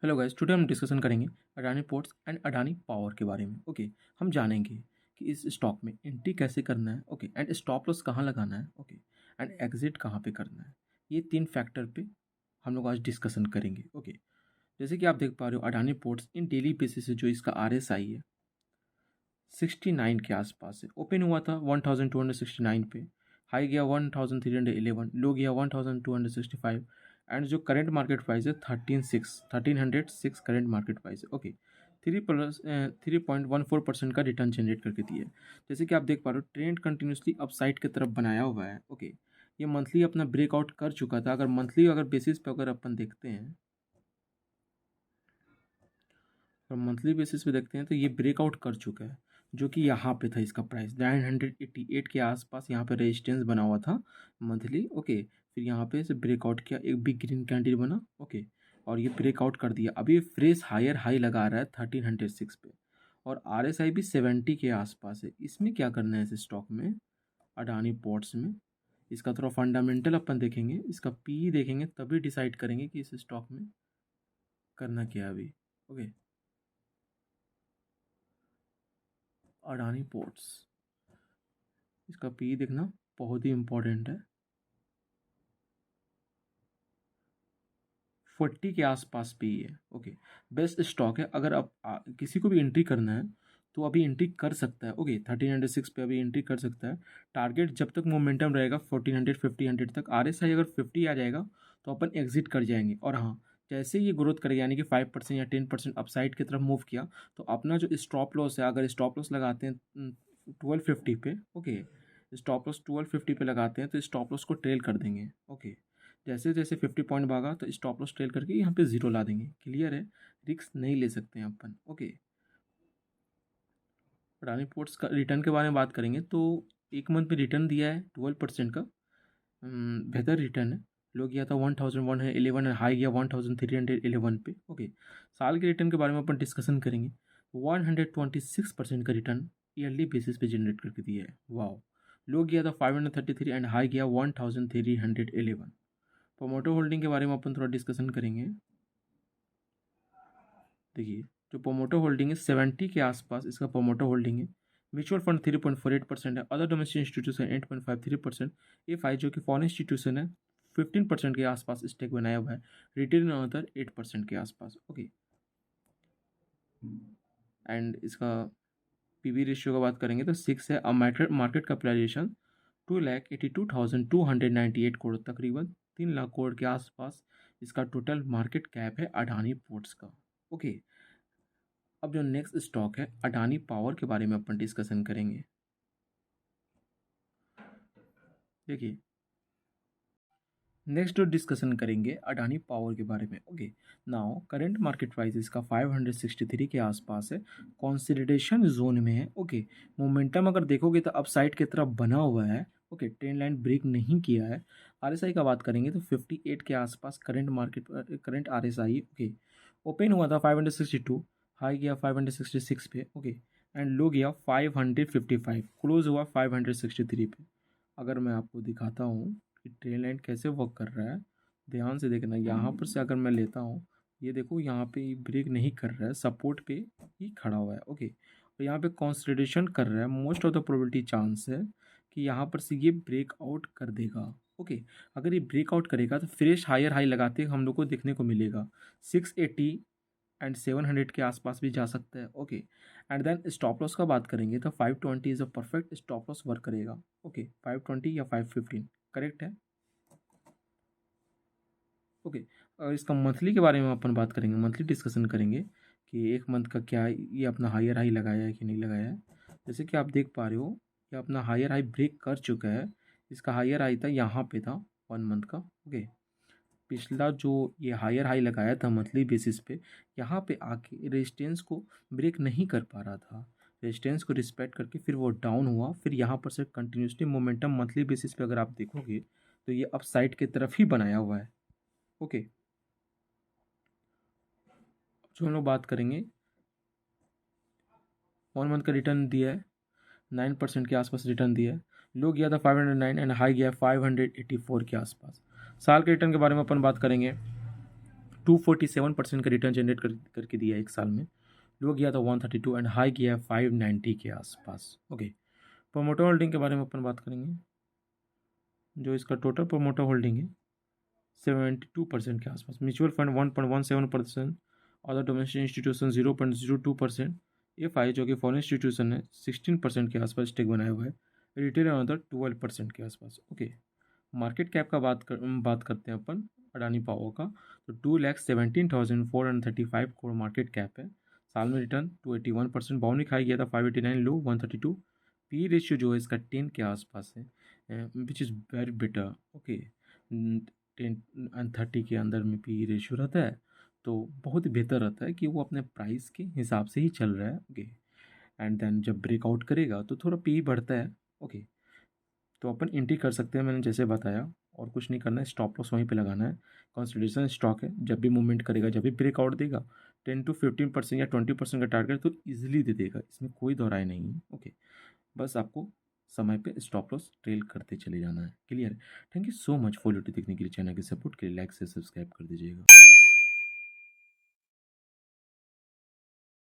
Hello guys, today हम discussion करेंगे Adani ports and Adani power के बारे में। ओके, हम जानेंगे कि इस स्टॉक में एंट्री कैसे करना है। ओके, एंड स्टॉप लॉस कहाँ लगाना है। ओके, एंड एग्जिट कहाँ पे करना है। ये तीन फैक्टर पे हम लोग आज डिस्कशन करेंगे। ओके, जैसे कि आप देख पा रहे हो, Adani ports in daily basis से जो इसका RSI है 69 के आसपास है। ओपन हुआ था 1269 पे, हाई गया 1311, लो गया 1265, एंड जो करंट मार्केट प्राइस है 1306 करंट मार्केट प्राइस है। ओके, 3.14% का रिटर्न जनरेट करके दिया है। जैसे कि आप देख पा रहे हो, ट्रेंड कंटिन्यूसली अपसाइड की तरफ बनाया हुआ है। ओके, ये मंथली अपना ब्रेकआउट कर चुका था। अगर बेसिस पे अगर अपन देखते हैं, और मंथली बेसिस पे देखते हैं तो ये ब्रेकआउट कर चुका है, जो कि यहाँ पे था। इसका प्राइस 988 के आसपास यहाँ पे रेजिस्टेंस बना हुआ था मंथली। ओके, फिर यहाँ पे से ब्रेकआउट किया, एक बिग ग्रीन कैंडल बना। ओके, और ये ब्रेकआउट कर दिया। अभी ये फ्रेश हायर हाई लगा रहा है 1306 पे, और RSI भी 70 के आसपास है। इसमें क्या करना है इस स्टॉक में, अडानी पोर्ट्स में, इसका थोड़ा फंडामेंटल अपन देखेंगे, इसका PE देखेंगे, तभी डिसाइड करेंगे कि इस स्टॉक में करना क्या है अभी। ओके, अडानी पोर्ट्स, इसका PE देखना बहुत ही इम्पोर्टेंट है। 40 के आसपास PE है। ओके, बेस्ट स्टॉक है। अगर आप किसी को भी एंट्री करना है तो अभी एंट्री कर सकता है। ओके, 1306 पे अभी एंट्री कर सकता है। टारगेट जब तक मोमेंटम रहेगा 1400 1500 तक। RSI अगर 50 आ जाएगा तो अपन एग्जिट कर जाएंगे। और हाँ, जैसे ये ग्रोथ करेगा, यानी कि 5% या 10% अपसाइड की तरफ मूव किया, तो अपना जो स्टॉप लॉस है, अगर स्टॉप लॉस लगाते हैं 1250 पे। ओके, स्टॉप लॉस 1250 पे लगाते हैं तो स्टॉप लॉस को ट्रेल कर देंगे। ओके, जैसे जैसे 50 पॉइंट भागा तो स्टॉप लॉस ट्रेल करके यहाँ पे जीरो ला देंगे। क्लियर है, रिस्क नहीं ले सकते हैं अपन। ओके, अडानी पोर्ट्स का रिटर्न के बारे में बात करेंगे तो एक मंथ में रिटर्न दिया है 12% का। बेहतर रिटर्न है। लो गया था 1111 है, हाई गया 1311 पे। ओके, साल के रिटर्न के बारे में अपन डिस्कशन करेंगे। 126% का रिटर्न ईयरली बेसिस पे जनरेट करके दिया है। वाओ, लो गया था 533 एंड हाई गया 1311। प्रोमोटर होल्डिंग के बारे में अपन थोड़ा डिस्कशन करेंगे। देखिए, जो प्रोमोटर होल्डिंग है 70 के आसपास इसका प्रोमोटर होल्डिंग है। म्यूचुअल फंड 3.48% है। Other domestic institution 8.53%। FI जो कि फॉरेन इंस्टीट्यूशन है 15% के आसपास स्टेक बनाया हुआ है। रिटेल अदर 8% के आसपास। ओके, एंड इसका PB रेशियो का बात करेंगे तो 6 है। अब मार्केट कैपिटलाइजेशन 2,82,298 करोड़, तकरीबन 3 लाख करोड़ के आसपास इसका टोटल मार्केट कैप है अडानी पोर्ट्स का। ओके, अब जो नेक्स्ट स्टॉक है अडानी पावर के बारे में अपन डिस्कशन करेंगे। देखिए, नेक्स्ट जो डिस्कशन करेंगे अडानी पावर के बारे में। Okay, now current market price इसका 563 के आसपास है। कंसोलिडेशन जोन में है। ओके, मोमेंटम अगर देखोगे तो अपसाइड की तरफ बना हुआ है। ओके, ट्रेंड लाइन ब्रेक नहीं किया है। RSI का बात करेंगे तो 58 के आसपास करंट RSI। ओके, ओपन हुआ था 562, हाई गया 566 पे। ओके, एंड लो गया 555, क्लोज हुआ 563 पे। अगर मैं आपको दिखाता हूँ कि ट्रेन लाइन कैसे वर्क कर रहा है, ध्यान से देखना। यहाँ पर से अगर मैं लेता हूँ, ये देखो यहाँ पे ब्रेक नहीं कर रहा है, सपोर्ट पे ही खड़ा हुआ है। ओके, और यहाँ पे कंसोलिडेशन कर रहा है। Most of the probability chance है कि यहाँ पर से ये ब्रेकआउट कर देगा। ओके, अगर ये ब्रेकआउट करेगा तो फ्रेश हायर हाई लगाते हम लोग को देखने को मिलेगा। 680 एंड 700 के आसपास भी जा सकता है। Okay, and then stop loss का बात करेंगे तो 520 is a perfect stop loss work करेगा। ओके, 520 या 515 करेक्ट है। ओके, और इसका मंथली के बारे में अपन बात करेंगे, मंथली डिस्कशन करेंगे कि एक मंथ का क्या ये अपना हायर हाई लगाया है कि नहीं लगाया है। जैसे कि आप देख पा रहे हो, ये अपना हायर हाई ब्रेक कर चुका है। इसका हायर हाई था यहाँ पे था 1 मंथ का। ओके, पिछला जो ये हायर हाई लगाया था मंथली बेसिस पे, यहाँ पे आके रेजिस्टेंस को ब्रेक नहीं कर पा रहा था। रेजिस्टेंस को रिस्पेक्ट करके फिर वो डाउन हुआ। फिर यहाँ पर से कंटिन्यूसली मोमेंटम मंथली बेसिस पे अगर आप देखोगे तो ये अप साइड की तरफ ही बनाया हुआ है। ओके, जो हम लोग बात करेंगे, 1 मंथ का रिटर्न दिया है 9% के आसपास रिटर्न दिया है। लो गया था 509 एंड हाई गया 584 के आसपास। साल के रिटर्न के बारे में अपन बात करेंगे 247% का रिटर्न जनरेट करके दिया एक साल में। लो गया था 132 एंड हाई गया 590 के आसपास। ओके, प्रोमोटर होल्डिंग के बारे में अपन बात करेंगे। जो इसका टोटल प्रोमोटर होल्डिंग है 72% के आसपास, mutual fund 1.17%, other domestic institution 0.02%, F I जो कि फॉरेन इंस्टीट्यूशन है 16% के आसपास स्टेक बनाया हुआ है, रिटेल एंड अदर 12% के आसपास। ओके, मार्केट कैप का बात करते हैं अपन अडानी पावर का, तो 2,17,435 करोड़ मार्केट कैप है। साल में रिटर्न 281%, बाउंड्री खाई गया था 589, लो 132। पी रेशियो जो है इसका 10 के आसपास है, which is very better. Okay, 10 and 30 के अंदर में पी रेशियो रहता है तो बहुत ही बेहतर रहता है कि वो अपने प्राइस के हिसाब से ही चल रहा है। ओके, एंड देन जब ब्रेकआउट करेगा तो थोड़ा पी बढ़ता है। ओके, तो अपन एंट्री कर सकते हैं, मैंने जैसे बताया, और कुछ नहीं करना है, स्टॉप लॉस वहीं पे लगाना है। कंसोलिडेशन स्टॉक है, जब भी मूवमेंट करेगा, जब भी ब्रेकआउट देगा 10 to 15% या 20% का टारगेट तो ईजिली दे देगा, इसमें कोई दो राय नहीं है। ओके, बस आपको समय पे स्टॉप लॉस ट्रेल करते चले जाना है। क्लियर है? Thank you so much for video देखने के लिए। चैनल के सपोर्ट के लिए लाइक से सब्सक्राइब कर दीजिएगा।